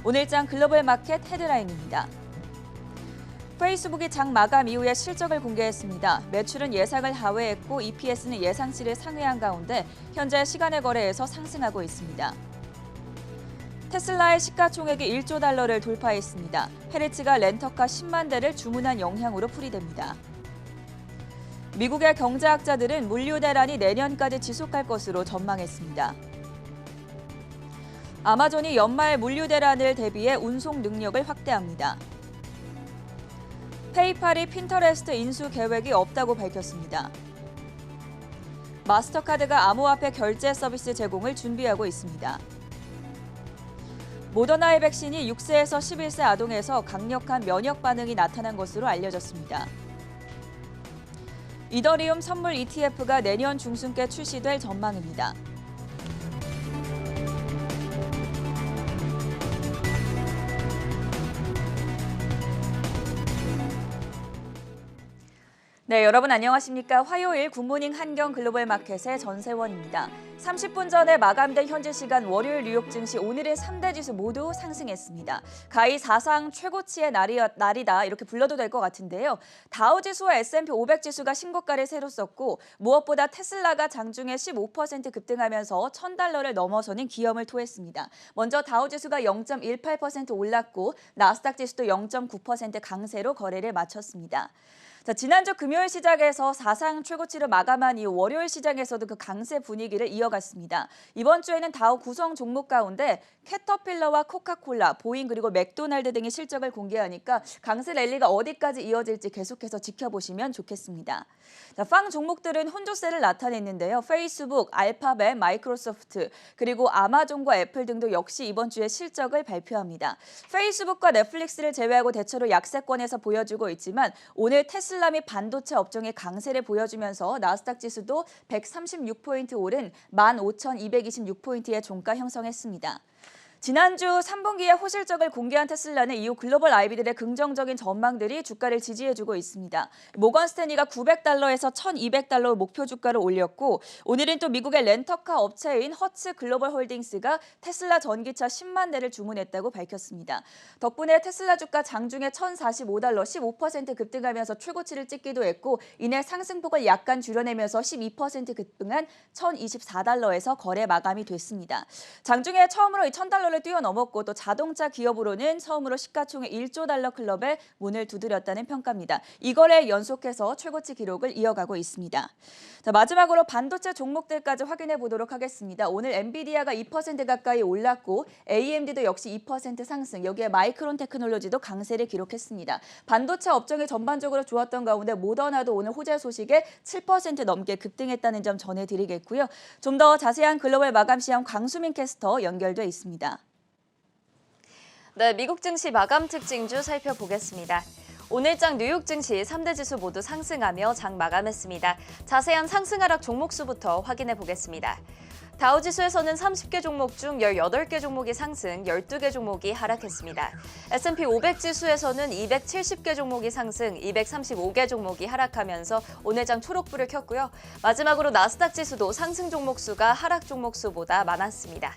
오늘장 글로벌 마켓 헤드라인입니다. 페이스북이 장 마감 이후에 실적을 공개했습니다. 매출은 예상을 하회했고 EPS는 예상치를 상회한 가운데 현재 시간의 거래에서 상승하고 있습니다. 테슬라의 시가총액이 1조 달러를 돌파했습니다. 헤리츠가 렌터카 10만 대를 주문한 영향으로 풀이됩니다. 미국의 경제학자들은 물류 대란이 내년까지 지속할 것으로 전망했습니다. 아마존이 연말 물류 대란을 대비해 운송 능력을 확대합니다. 페이팔이 핀터레스트 인수 계획이 없다고 밝혔습니다. 마스터카드가 암호화폐 결제 서비스 제공을 준비하고 있습니다. 모더나의 백신이 6세에서 11세 아동에서 강력한 면역 반응이 나타난 것으로 알려졌습니다. 이더리움 선물 ETF가 내년 중순께 출시될 전망입니다. 네, 여러분 안녕하십니까? 화요일 굿모닝 한경 글로벌 마켓의 전세원입니다. 30분 전에 마감된 현지 시간 월요일 뉴욕 증시 오늘의 3대 지수 모두 상승했습니다. 가히 사상 최고치의 날이다 이렇게 불러도 될 것 같은데요. 다우지수와 S&P 500 지수가 신고가를 새로 썼고 무엇보다 테슬라가 장중에 15% 급등하면서 $1,000를 넘어서는 기염을 토했습니다. 먼저 다우지수가 0.18% 올랐고 나스닥 지수도 0.9% 강세로 거래를 마쳤습니다. 지난주 금요일 시장에서 사상 최고치를 마감한 이후 월요일 시장에서도 그 강세 분위기를 이어갔습니다. 이번 주에는 다우 구성 종목 가운데 캐터필러와 코카콜라, 보잉 그리고 맥도날드 등이 실적을 공개하니까 강세 랠리가 어디까지 이어질지 계속해서 지켜보시면 좋겠습니다. 빵 종목들은 혼조세를 나타냈는데요. 페이스북, 알파벳, 마이크로소프트 그리고 아마존과 애플 등도 역시 이번 주에 실적을 발표합니다. 페이스북과 넷플릭스를 제외하고 대체로 약세권에서 보여주고 있지만 오늘 테슬라 및 반도체 업종의 강세를 보여주면서 나스닥 지수도 136포인트 오른 15,226포인트의 종가 형성했습니다. 지난주 3분기에 호실적을 공개한 테슬라는 이후 글로벌 IB들의 긍정적인 전망들이 주가를 지지해주고 있습니다. 모건 스탠리가 $900에서 $1,200 목표 주가를 올렸고 오늘은 또 미국의 렌터카 업체인 허츠 글로벌 홀딩스가 테슬라 전기차 10만 대를 주문했다고 밝혔습니다. 덕분에 테슬라 주가 장중에 $1,045, 15% 급등하면서 최고치를 찍기도 했고 이내 상승폭을 약간 줄여내면서 12% 급등한 $1,024에서 거래 마감이 됐습니다. 장중에 처음으로 $1,000를 뛰어넘었고 또 자동차 기업으로는 처음으로 시가총액 1조 달러 클럽에 문을 두드렸다는 평가입니다. 이거래 연속해서 최고치 기록을 이어가고 있습니다. 마지막으로 반도체 종목들까지 확인해 보도록 하겠습니다. 오늘 엔비디아가 2% 가까이 올랐고 AMD도 역시 2% 상승, 여기에 마이크론 테크놀로지도 강세를 기록했습니다. 반도체 업종이 전반적으로 좋았던 가운데 모더나도 오늘 호재 소식에 7% 넘게 급등했다는 점 전해드리겠고요. 좀 더 자세한 글로벌 마감 시황 광수민 캐스터 연결돼 있습니다. 네, 미국 증시 마감 특징주 살펴보겠습니다. 오늘장 뉴욕 증시 3대 지수 모두 상승하며 장 마감했습니다. 자세한 상승 하락 종목 수부터 확인해 보겠습니다. 다우지수에서는 30개 종목 중 18개 종목이 상승, 12개 종목이 하락했습니다. S&P 500 지수에서는 270개 종목이 상승, 235개 종목이 하락하면서 오늘장 초록불을 켰고요. 마지막으로 나스닥 지수도 상승 종목 수가 하락 종목 수보다 많았습니다.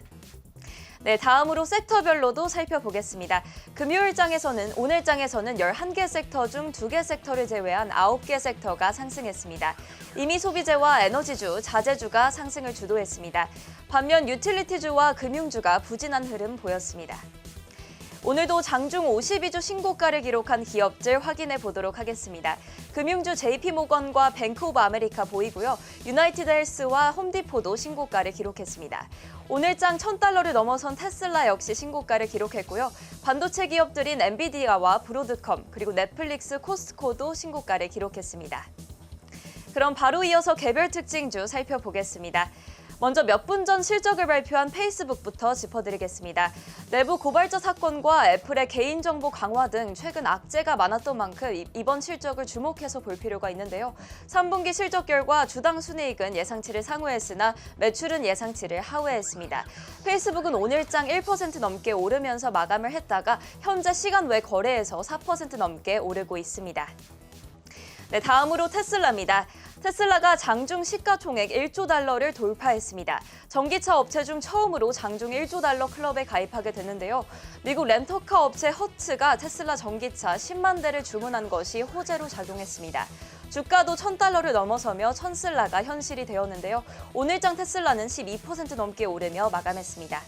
네, 다음으로 섹터별로도 살펴보겠습니다. 금요일장에서는 오늘장에서는 11개 섹터 중 2개 섹터를 제외한 9개 섹터가 상승했습니다. 이미 소비재와 에너지주, 자재주가 상승을 주도했습니다. 반면 유틸리티주와 금융주가 부진한 흐름 보였습니다. 오늘도 장중 52주 신고가를 기록한 기업들 확인해 보도록 하겠습니다. 금융주 JP모건과 뱅크 오브 아메리카 보이고요. 유나이티드 헬스와 홈디포도 신고가를 기록했습니다. 오늘장 $1,000를 넘어선 테슬라 역시 신고가를 기록했고요. 반도체 기업들인 엔비디아와 브로드컴 그리고 넷플릭스, 코스트코도 신고가를 기록했습니다. 그럼 바로 이어서 개별 특징주 살펴보겠습니다. 먼저 몇 분 전 실적을 발표한 페이스북부터 짚어드리겠습니다. 내부 고발자 사건과 애플의 개인정보 강화 등 최근 악재가 많았던 만큼 이번 실적을 주목해서 볼 필요가 있는데요. 3분기 실적 결과 주당 순이익은 예상치를 상회했으나 매출은 예상치를 하회했습니다. 페이스북은 오늘장 1% 넘게 오르면서 마감을 했다가 현재 시간 외 거래에서 4% 넘게 오르고 있습니다. 네, 다음으로 테슬라입니다. 테슬라가 장중 시가총액 1조 달러를 돌파했습니다. 전기차 업체 중 처음으로 장중 1조 달러 클럽에 가입하게 됐는데요. 미국 렌터카 업체 허츠가 테슬라 전기차 10만 대를 주문한 것이 호재로 작용했습니다. 주가도 1,000달러를 넘어서며 천슬라가 현실이 되었는데요. 오늘장 테슬라는 12% 넘게 오르며 마감했습니다.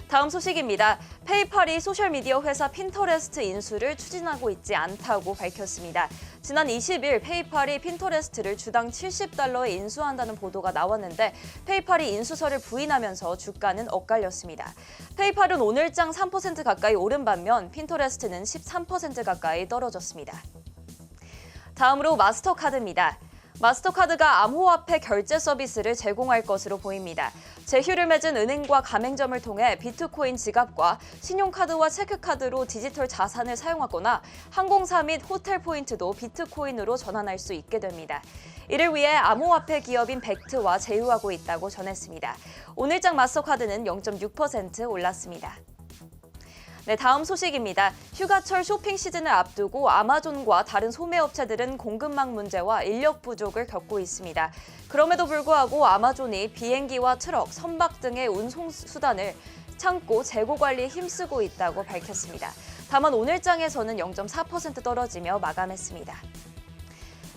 다음 소식입니다. 페이팔이 소셜미디어 회사 핀터레스트 인수를 추진하고 있지 않다고 밝혔습니다. 지난 20일 페이팔이 핀터레스트를 주당 70달러에 인수한다는 보도가 나왔는데 페이팔이 인수설을 부인하면서 주가는 엇갈렸습니다. 페이팔은 오늘장 3% 가까이 오른 반면 핀터레스트는 13% 가까이 떨어졌습니다. 다음으로 마스터카드입니다. 마스터카드가 암호화폐 결제 서비스를 제공할 것으로 보입니다. 제휴를 맺은 은행과 가맹점을 통해 비트코인 지갑과 신용카드와 체크카드로 디지털 자산을 사용하거나 항공사 및 호텔 포인트도 비트코인으로 전환할 수 있게 됩니다. 이를 위해 암호화폐 기업인 벡트와 제휴하고 있다고 전했습니다. 오늘장 마스터카드는 0.6% 올랐습니다. 네, 다음 소식입니다. 휴가철 쇼핑 시즌을 앞두고 아마존과 다른 소매업체들은 공급망 문제와 인력 부족을 겪고 있습니다. 그럼에도 불구하고 아마존이 비행기와 트럭, 선박 등의 운송 수단을 창고 재고 관리에 힘쓰고 있다고 밝혔습니다. 다만 오늘장에서는 0.4% 떨어지며 마감했습니다.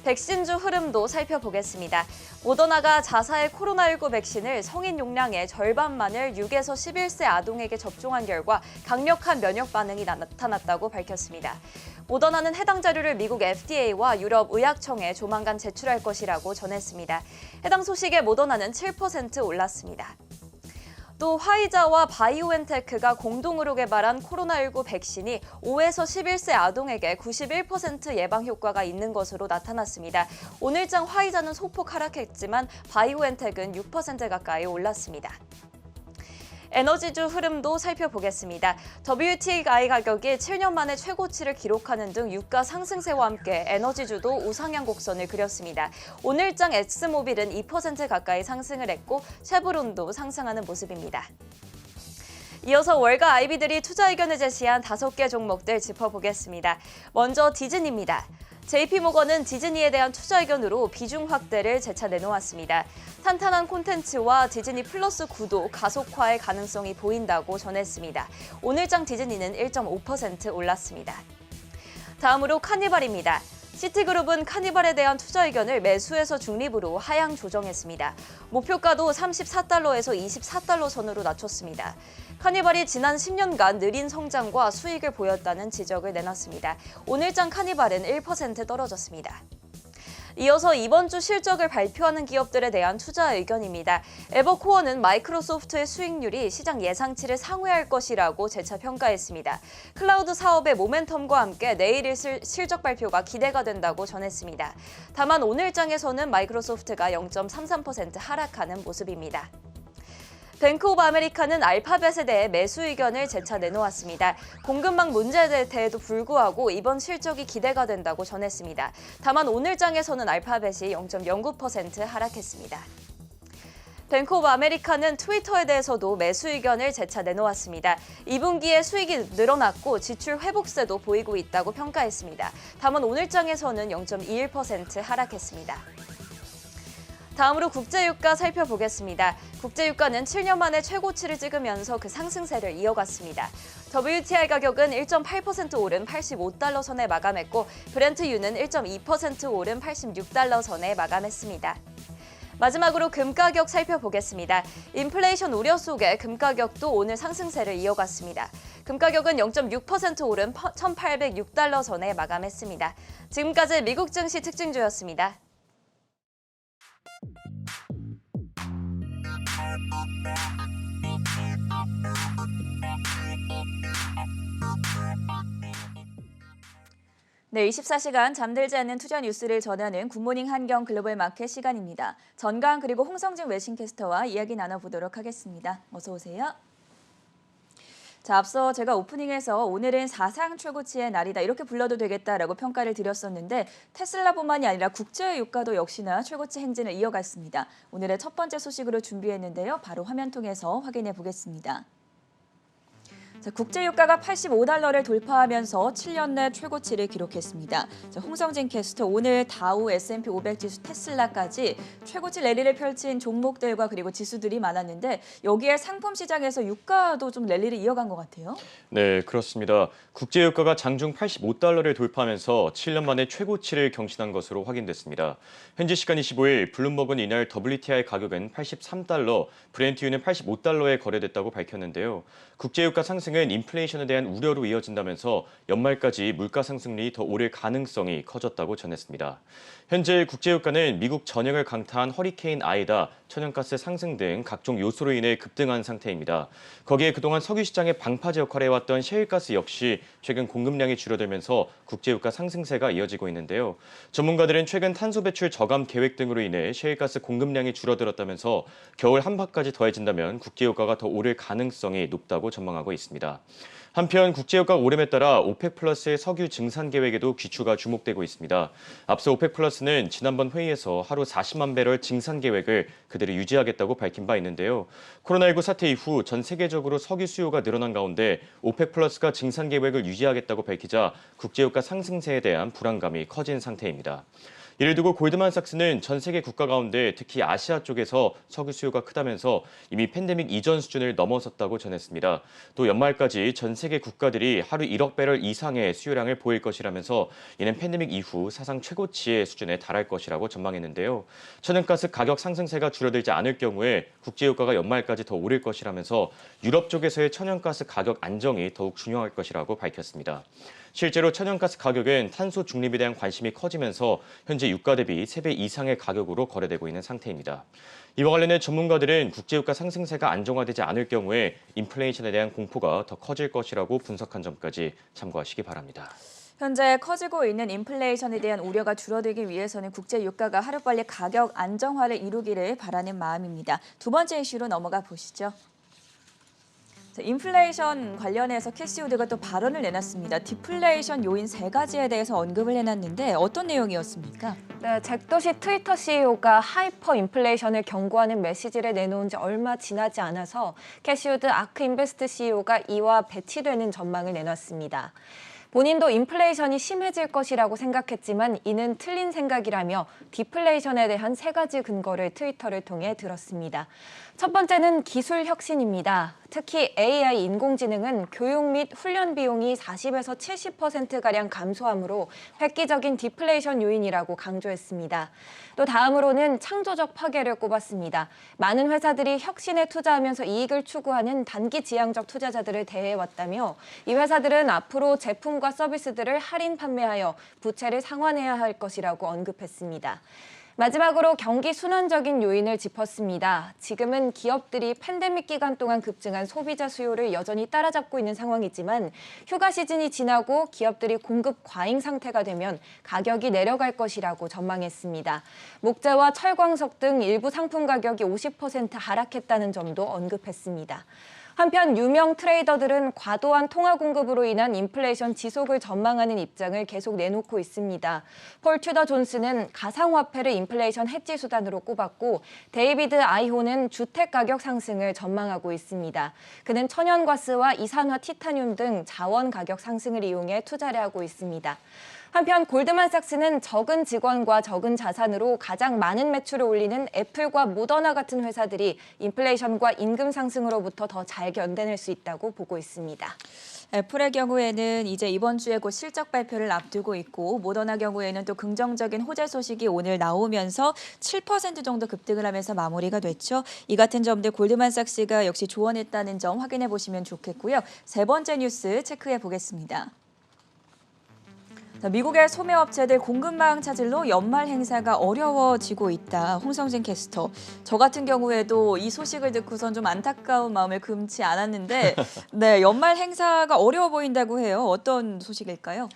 백신주 흐름도 살펴보겠습니다. 모더나가 자사의 코로나19 백신을 성인 용량의 절반만을 6에서 11세 아동에게 접종한 결과 강력한 면역 반응이 나타났다고 밝혔습니다. 모더나는 해당 자료를 미국 FDA와 유럽 의약청에 조만간 제출할 것이라고 전했습니다. 해당 소식에 모더나는 7% 올랐습니다. 또 화이자와 바이오엔테크가 공동으로 개발한 코로나19 백신이 5에서 11세 아동에게 91% 예방 효과가 있는 것으로 나타났습니다. 오늘장 화이자는 소폭 하락했지만 바이오엔텍은 6% 가까이 올랐습니다. 에너지주 흐름도 살펴보겠습니다. WTI 가격이 7년 만에 최고치를 기록하는 등 유가 상승세와 함께 에너지주도 우상향 곡선을 그렸습니다. 오늘장 엑스모빌은 2% 가까이 상승을 했고 쉐브론도 상승하는 모습입니다. 이어서 월가 IB들이 투자 의견을 제시한 5개 종목들 짚어보겠습니다. 먼저 디즈니입니다. JP모건은 디즈니에 대한 투자 의견으로 비중 확대를 재차 내놓았습니다. 탄탄한 콘텐츠와 디즈니 플러스 구독 가속화의 가능성이 보인다고 전했습니다. 오늘장 디즈니는 1.5% 올랐습니다. 다음으로 카니발입니다. 시티그룹은 카니발에 대한 투자 의견을 매수에서 중립으로 하향 조정했습니다. 목표가도 34달러에서 24달러 선으로 낮췄습니다. 카니발이 지난 10년간 느린 성장과 수익을 보였다는 지적을 내놨습니다. 오늘장 카니발은 1% 떨어졌습니다. 이어서 이번 주 실적을 발표하는 기업들에 대한 투자 의견입니다. 에버코어는 마이크로소프트의 수익률이 시장 예상치를 상회할 것이라고 재차 평가했습니다. 클라우드 사업의 모멘텀과 함께 내일 있을 실적 발표가 기대가 된다고 전했습니다. 다만 오늘장에서는 마이크로소프트가 0.33% 하락하는 모습입니다. 뱅크 오브 아메리카는 알파벳에 대해 매수 의견을 재차 내놓았습니다. 공급망 문제에 대해도 불구하고 이번 실적이 기대가 된다고 전했습니다. 다만 오늘장에서는 알파벳이 0.09% 하락했습니다. 뱅크 오브 아메리카는 트위터에 대해서도 매수 의견을 재차 내놓았습니다. 2분기에 수익이 늘어났고 지출 회복세도 보이고 있다고 평가했습니다. 다만 오늘장에서는 0.21% 하락했습니다. 다음으로 국제유가 살펴보겠습니다. 국제유가는 7년 만에 최고치를 찍으면서 그 상승세를 이어갔습니다. WTI 가격은 1.8% 오른 85달러 선에 마감했고 브렌트유는 1.2% 오른 86달러 선에 마감했습니다. 마지막으로 금 가격 살펴보겠습니다. 인플레이션 우려 속에 금 가격도 오늘 상승세를 이어갔습니다. 금 가격은 0.6% 오른 1,806달러 선에 마감했습니다. 지금까지 미국 증시 특징주였습니다. 네, 24시간 잠들지 않는 투자 뉴스를 전하는 굿모닝 한경 글로벌 마켓 시간입니다. 전강 그리고 홍성진 외신캐스터와 이야기 나눠보도록 하겠습니다. 어서 오세요. 자, 앞서 제가 오프닝에서 오늘은 사상 최고치의 날이다 이렇게 불러도 되겠다라고 평가를 드렸었는데 테슬라뿐만이 아니라 국제 유가도 역시나 최고치 행진을 이어갔습니다. 오늘의 첫 번째 소식으로 준비했는데요. 바로 화면 통해서 확인해 보겠습니다. 자, 국제유가가 85달러를 돌파하면서 7년 내 최고치를 기록했습니다. 자, 홍성진 캐스터, 오늘 다우, S&P 500 지수, 테슬라까지 최고치 랠리를 펼친 종목들과 그리고 지수들이 많았는데 여기에 상품 시장에서 유가도 좀 랠리를 이어간 것 같아요. 네, 그렇습니다. 국제유가가 장중 85달러를 돌파하면서 7년 만에 최고치를 경신한 것으로 확인됐습니다. 현지 시간 25일 블룸버그는 이날 WTI 가격은 83달러, 브렌트유는 85달러에 거래됐다고 밝혔는데요. 국제유가 상승은 인플레이션에 대한 우려로 이어진다면서 연말까지 물가 상승률이 더 오를 가능성이 커졌다고 전했습니다. 현재 국제유가는 미국 전역을 강타한 허리케인 아이다, 천연가스 상승 등 각종 요소로 인해 급등한 상태입니다. 거기에 그동안 석유 시장의 방파제 역할을 해왔던 셰일가스 역시 최근 공급량이 줄어들면서 국제유가 상승세가 이어지고 있는데요. 전문가들은 최근 탄소 배출 저감 계획 등으로 인해 셰일가스 공급량이 줄어들었다면서 겨울 한파까지 더해진다면 국제유가가 더 오를 가능성이 높다고 전망하고 있습니다. 한편 국제유가 오름에 따라 오펙 플러스의 석유 증산 계획에도 귀추가 주목되고 있습니다. 앞서 오펙 플러스는 지난번 회의에서 하루 40만 배럴 증산 계획을 그대로 유지하겠다고 밝힌 바 있는데요. 코로나19 사태 이후 전 세계적으로 석유 수요가 늘어난 가운데 오펙 플러스가 증산 계획을 유지하겠다고 밝히자 국제유가 상승세에 대한 불안감이 커진 상태입니다. 이를 두고 골드만삭스는 전 세계 국가 가운데 특히 아시아 쪽에서 석유 수요가 크다면서 이미 팬데믹 이전 수준을 넘어섰다고 전했습니다. 또 연말까지 전 세계 국가들이 하루 1억 배럴 이상의 수요량을 보일 것이라면서 이는 팬데믹 이후 사상 최고치의 수준에 달할 것이라고 전망했는데요. 천연가스 가격 상승세가 줄어들지 않을 경우에 국제유가가 연말까지 더 오를 것이라면서 유럽 쪽에서의 천연가스 가격 안정이 더욱 중요할 것이라고 밝혔습니다. 실제로 천연가스 가격은 탄소 중립에 대한 관심이 커지면서 현재 유가 대비 3배 이상의 가격으로 거래되고 있는 상태입니다. 이와 관련해 전문가들은 국제유가 상승세가 안정화되지 않을 경우에 인플레이션에 대한 공포가 더 커질 것이라고 분석한 점까지 참고하시기 바랍니다. 현재 커지고 있는 인플레이션에 대한 우려가 줄어들기 위해서는 국제유가가 하루빨리 가격 안정화를 이루기를 바라는 마음입니다. 두 번째 이슈로 넘어가 보시죠. 인플레이션 관련해서 캐시우드가 또 발언을 내놨습니다. 디플레이션 요인 3가지에 대해서 언급을 해놨는데 어떤 내용이었습니까? 네, 잭 도시 트위터 CEO가 하이퍼 인플레이션을 경고하는 메시지를 내놓은 지 얼마 지나지 않아서 캐시우드 아크 인베스트 CEO가 이와 배치되는 전망을 내놨습니다. 본인도 인플레이션이 심해질 것이라고 생각했지만 이는 틀린 생각이라며 디플레이션에 대한 3가지 근거를 트위터를 통해 들었습니다. 첫 번째는 기술 혁신입니다. 특히 AI 인공지능은 교육 및 훈련 비용이 40에서 70%가량 감소하므로 획기적인 디플레이션 요인이라고 강조했습니다. 또 다음으로는 창조적 파괴를 꼽았습니다. 많은 회사들이 혁신에 투자하면서 이익을 추구하는 단기 지향적 투자자들을 대해왔다며 이 회사들은 앞으로 제품과 서비스들을 할인 판매하여 부채를 상환해야 할 것이라고 언급했습니다. 마지막으로 경기 순환적인 요인을 짚었습니다. 지금은 기업들이 팬데믹 기간 동안 급증한 소비자 수요를 여전히 따라잡고 있는 상황이지만 휴가 시즌이 지나고 기업들이 공급 과잉 상태가 되면 가격이 내려갈 것이라고 전망했습니다. 목재와 철광석 등 일부 상품 가격이 50% 하락했다는 점도 언급했습니다. 한편 유명 트레이더들은 과도한 통화 공급으로 인한 인플레이션 지속을 전망하는 입장을 계속 내놓고 있습니다. 폴 튜더 존스는 가상화폐를 인플레이션 해지 수단으로 꼽았고 데이비드 아이호는 주택 가격 상승을 전망하고 있습니다. 그는 천연가스와 이산화 티타늄 등 자원 가격 상승을 이용해 투자를 하고 있습니다. 한편 골드만삭스는 적은 직원과 적은 자산으로 가장 많은 매출을 올리는 애플과 모더나 같은 회사들이 인플레이션과 임금 상승으로부터 더 잘 견뎌낼 수 있다고 보고 있습니다. 애플의 경우에는 이제 이번 주에 곧 실적 발표를 앞두고 있고 모더나 경우에는 또 긍정적인 호재 소식이 오늘 나오면서 7% 정도 급등을 하면서 마무리가 됐죠. 이 같은 점들 골드만삭스가 역시 조언했다는 점 확인해 보시면 좋겠고요. 세 번째 뉴스 체크해 보겠습니다. 미국의 소매업체들 공급망 차질로 연말 행사가 어려워지고 있다. 홍성진 캐스터. 저 같은 경우에도 이 소식을 듣고선 좀 안타까운 마음을 금치 않았는데 네, 연말 행사가 어려워 보인다고 해요. 어떤 소식일까요?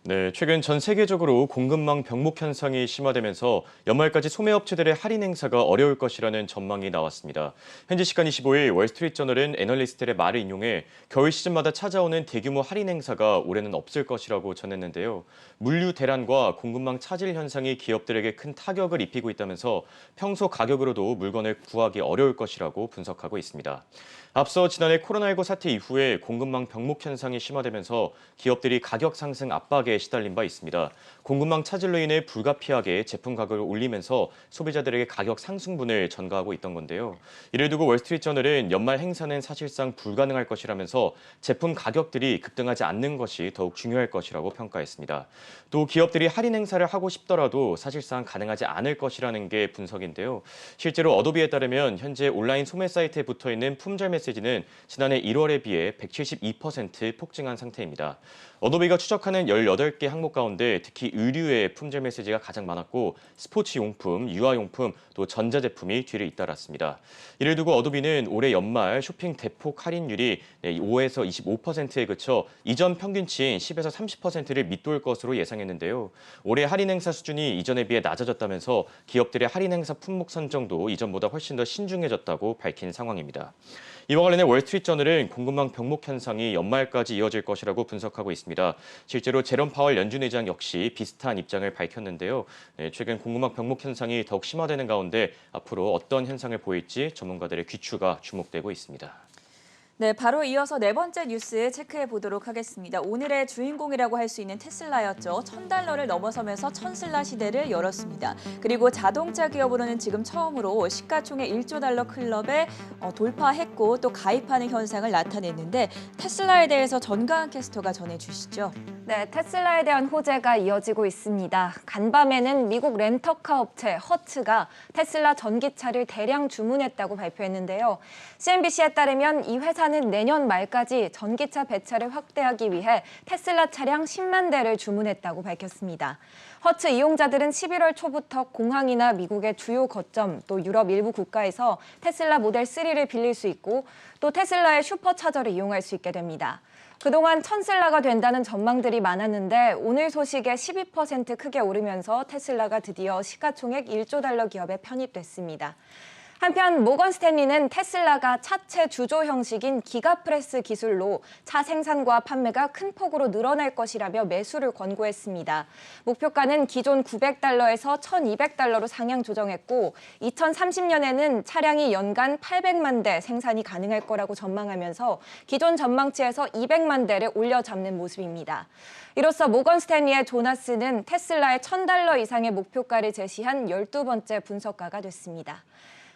네, 최근 전 세계적으로 공급망 병목 현상이 심화되면서 연말까지 소매업체들의 할인 행사가 어려울 것이라는 전망이 나왔습니다. 현지 시간 25일 월스트리트저널은 애널리스트들의 말을 인용해 겨울 시즌마다 찾아오는 대규모 할인 행사가 올해는 없을 것이라고 전했는데요. 물류 대란과 공급망 차질 현상이 기업들에게 큰 타격을 입히고 있다면서 평소 가격으로도 물건을 구하기 어려울 것이라고 분석하고 있습니다. 앞서 지난해 코로나19 사태 이후에 공급망 병목 현상이 심화되면서 기업들이 가격 상승 압박에 시달린 바 있습니다. 공급망 차질로 인해 불가피하게 제품 가격을 올리면서 소비자들에게 가격 상승분을 전가하고 있던 건데요. 이를 두고 월스트리트저널은 연말 행사는 사실상 불가능할 것이라면서 제품 가격들이 급등하지 않는 것이 더욱 중요할 것이라고 평가했습니다. 또 기업들이 할인 행사를 하고 싶더라도 사실상 가능하지 않을 것이라는 게 분석인데요. 실제로 어도비에 따르면 현재 온라인 소매 사이트에 붙어있는 품절 메시지는 지난해 1월에 비해 172% 폭증한 상태입니다. 어도비가 추적하는 18개 항목 가운데 특히 의류의 품절 메시지가 가장 많았고 스포츠용품, 유아용품, 또 전자제품이 뒤를 잇따랐습니다. 이를 두고 어도비는 올해 연말 쇼핑 대폭 할인율이 5에서 25%에 그쳐 이전 평균치인 10에서 30%를 밑돌 것으로 예상했는데요. 올해 할인 행사 수준이 이전에 비해 낮아졌다면서 기업들의 할인 행사 품목 선정도 이전보다 훨씬 더 신중해졌다고 밝힌 상황입니다. 이와 관련해 월스트리트저널은 공급망 병목 현상이 연말까지 이어질 것이라고 분석하고 있습니다. 실제로 제롬 파월 연준 의장 역시 비슷한 입장을 밝혔는데요. 최근 공급망 병목 현상이 더욱 심화되는 가운데 앞으로 어떤 현상을 보일지 전문가들의 귀추가 주목되고 있습니다. 네, 바로 이어서 네 번째 뉴스 체크해 보도록 하겠습니다. 오늘의 주인공이라고 할 수 있는 테슬라였죠. $1,000를 넘어서면서 천슬라 시대를 열었습니다. 그리고 자동차 기업으로는 지금 처음으로 시가총액 $1조 클럽에 돌파했고 또 가입하는 현상을 나타냈는데 테슬라에 대해서 전가한 캐스터가 전해주시죠. 네, 테슬라에 대한 호재가 이어지고 있습니다. 간밤에는 미국 렌터카 업체 허츠가 테슬라 전기차를 대량 주문했다고 발표했는데요. CNBC에 따르면 이 회사는 내년 말까지 전기차 배차를 확대하기 위해 테슬라 차량 10만 대를 주문했다고 밝혔습니다. 허츠 이용자들은 11월 초부터 공항이나 미국의 주요 거점, 또 유럽 일부 국가에서 테슬라 모델 3를 빌릴 수 있고 또 테슬라의 슈퍼차저를 이용할 수 있게 됩니다. 그동안 천슬라가 된다는 전망들이 많았는데 오늘 소식에 12% 크게 오르면서 테슬라가 드디어 시가총액 $1조 기업에 편입됐습니다. 한편 모건 스탠리는 테슬라가 차체 주조 형식인 기가프레스 기술로 차 생산과 판매가 큰 폭으로 늘어날 것이라며 매수를 권고했습니다. 목표가는 기존 $900에서 $1,200로 상향 조정했고 2030년에는 차량이 연간 800만 대 생산이 가능할 거라고 전망하면서 기존 전망치에서 200만 대를 올려잡는 모습입니다. 이로써 모건 스탠리의 조나스는 테슬라의 $1,000 이상의 목표가를 제시한 12번째 분석가가 됐습니다.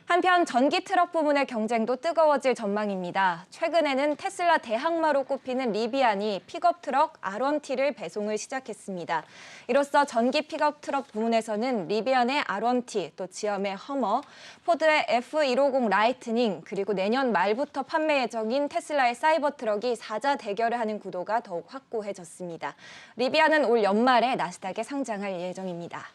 한편 전기 트럭 부문의 경쟁도 뜨거워질 전망입니다. 최근에는 테슬라 대항마로 꼽히는 리비안이 픽업 트럭 R1T를 배송을 시작했습니다. 이로써 전기 픽업 트럭 부문에서는 리비안의 R1T, 또 지엄의 허머, 포드의 F150 라이트닝, 그리고 내년 말부터 판매 예정인 테슬라의 사이버 트럭이 사자 대결을 하는 구도가 더욱 확고해졌습니다. 리비안은 올 연말에 나스닥에 상장할 예정입니다.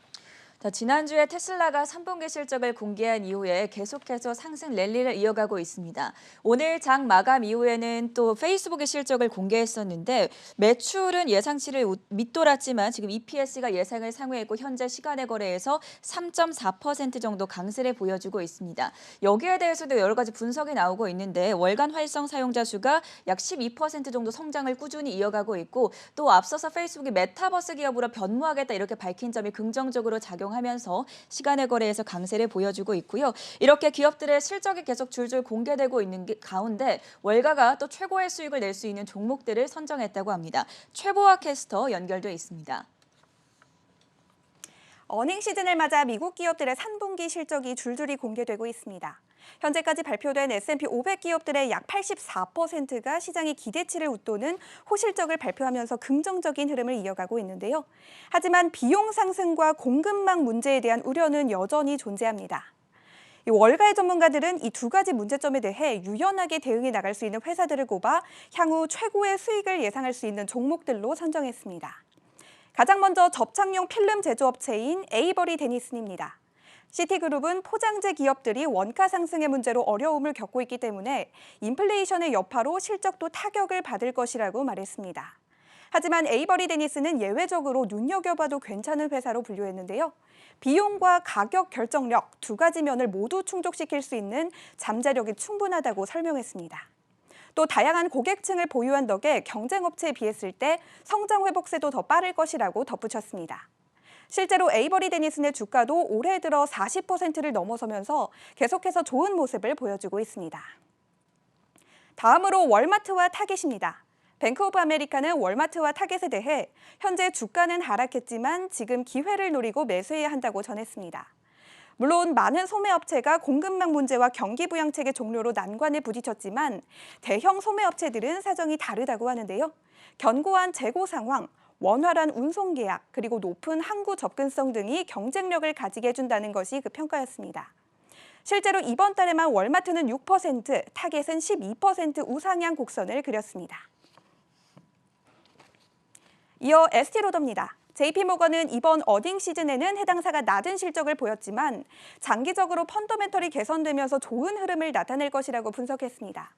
자, 지난주에 테슬라가 3분기 실적을 공개한 이후에 계속해서 상승 랠리를 이어가고 있습니다. 오늘 장 마감 이후에는 또 페이스북의 실적을 공개했었는데 매출은 예상치를 밑돌았지만 지금 EPS가 예상을 상회했고 현재 시간의 거래에서 3.4% 정도 강세를 보여주고 있습니다. 여기에 대해서도 여러 가지 분석이 나오고 있는데 월간 활성 사용자 수가 약 12% 정도 성장을 꾸준히 이어가고 있고 또 앞서서 페이스북이 메타버스 기업으로 변모하겠다 이렇게 밝힌 점이 긍정적으로 하면서 시간의 거래에서 강세를 보여주고 있고요. 이렇게 기업들의 실적이 계속 줄줄 공개되고 있는 가운데 월가가 또 최고의 수익을 낼 수 있는 종목들을 선정했다고 합니다. 최보아 캐스터 연결돼 있습니다. 어닝 시즌을 맞아 미국 기업들의 3분기 실적이 줄줄이 공개되고 있습니다. 현재까지 발표된 S&P 500 기업들의 약 84%가 시장의 기대치를 웃도는 호실적을 발표하면서 긍정적인 흐름을 이어가고 있는데요. 하지만 비용 상승과 공급망 문제에 대한 우려는 여전히 존재합니다. 월가의 전문가들은 이 두 가지 문제점에 대해 유연하게 대응해 나갈 수 있는 회사들을 꼽아 향후 최고의 수익을 예상할 수 있는 종목들로 선정했습니다. 가장 먼저 접착용 필름 제조업체인 에이버리 데니슨입니다. 시티그룹은 포장재 기업들이 원가 상승의 문제로 어려움을 겪고 있기 때문에 인플레이션의 여파로 실적도 타격을 받을 것이라고 말했습니다. 하지만 에이버리 데니스는 예외적으로 눈여겨봐도 괜찮은 회사로 분류했는데요. 비용과 가격 결정력 두 가지 면을 모두 충족시킬 수 있는 잠재력이 충분하다고 설명했습니다. 또 다양한 고객층을 보유한 덕에 경쟁업체에 비했을 때 성장 회복세도 더 빠를 것이라고 덧붙였습니다. 실제로 에이버리 데니슨의 주가도 올해 들어 40%를 넘어서면서 계속해서 좋은 모습을 보여주고 있습니다. 다음으로 월마트와 타겟입니다. 뱅크 오브 아메리카는 월마트와 타겟에 대해 현재 주가는 하락했지만 지금 기회를 노리고 매수해야 한다고 전했습니다. 물론 많은 소매업체가 공급망 문제와 경기부양책의 종료로 난관에 부딪혔지만 대형 소매업체들은 사정이 다르다고 하는데요. 견고한 재고 상황, 원활한 운송 계약, 그리고 높은 항구 접근성 등이 경쟁력을 가지게 해준다는 것이 그 평가였습니다. 실제로 이번 달에만 월마트는 6%, 타겟은 12% 우상향 곡선을 그렸습니다. 이어 에스티로더입니다. JP모건은 이번 어딩 시즌에는 해당사가 낮은 실적을 보였지만 장기적으로 펀더멘털이 개선되면서 좋은 흐름을 나타낼 것이라고 분석했습니다.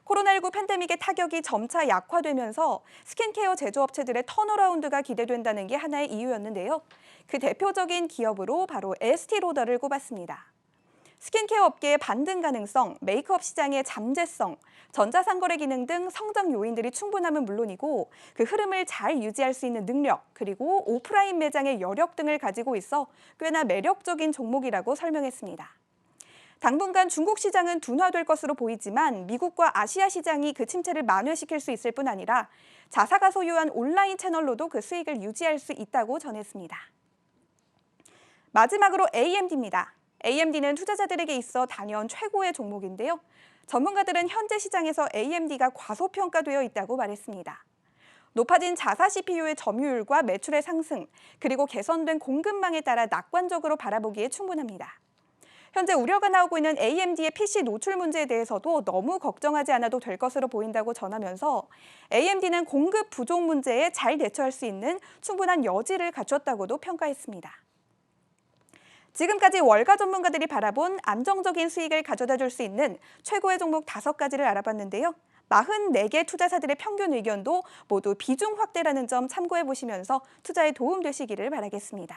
코로나19 팬데믹의 타격이 점차 약화되면서 스킨케어 제조업체들의 턴어라운드가 기대된다는 게 하나의 이유였는데요. 그 대표적인 기업으로 바로 에스티로더를 꼽았습니다. 스킨케어 업계의 반등 가능성, 메이크업 시장의 잠재성, 전자상거래 기능 등 성장 요인들이 충분함은 물론이고 그 흐름을 잘 유지할 수 있는 능력, 그리고 오프라인 매장의 여력 등을 가지고 있어 꽤나 매력적인 종목이라고 설명했습니다. 당분간 중국 시장은 둔화될 것으로 보이지만 미국과 아시아 시장이 그 침체를 만회시킬 수 있을 뿐 아니라 자사가 소유한 온라인 채널로도 그 수익을 유지할 수 있다고 전했습니다. 마지막으로 AMD입니다. AMD는 투자자들에게 있어 단연 최고의 종목인데요. 전문가들은 현재 시장에서 AMD가 과소평가되어 있다고 말했습니다. 높아진 자사 CPU의 점유율과 매출의 상승, 그리고 개선된 공급망에 따라 낙관적으로 바라보기에 충분합니다. 현재 우려가 나오고 있는 AMD의 PC 노출 문제에 대해서도 너무 걱정하지 않아도 될 것으로 보인다고 전하면서 AMD는 공급 부족 문제에 잘 대처할 수 있는 충분한 여지를 갖췄다고도 평가했습니다. 지금까지 월가 전문가들이 바라본 안정적인 수익을 가져다 줄 수 있는 최고의 종목 5가지를 알아봤는데요. 44개 투자사들의 평균 의견도 모두 비중 확대라는 점 참고해 보시면서 투자에 도움 되시기를 바라겠습니다.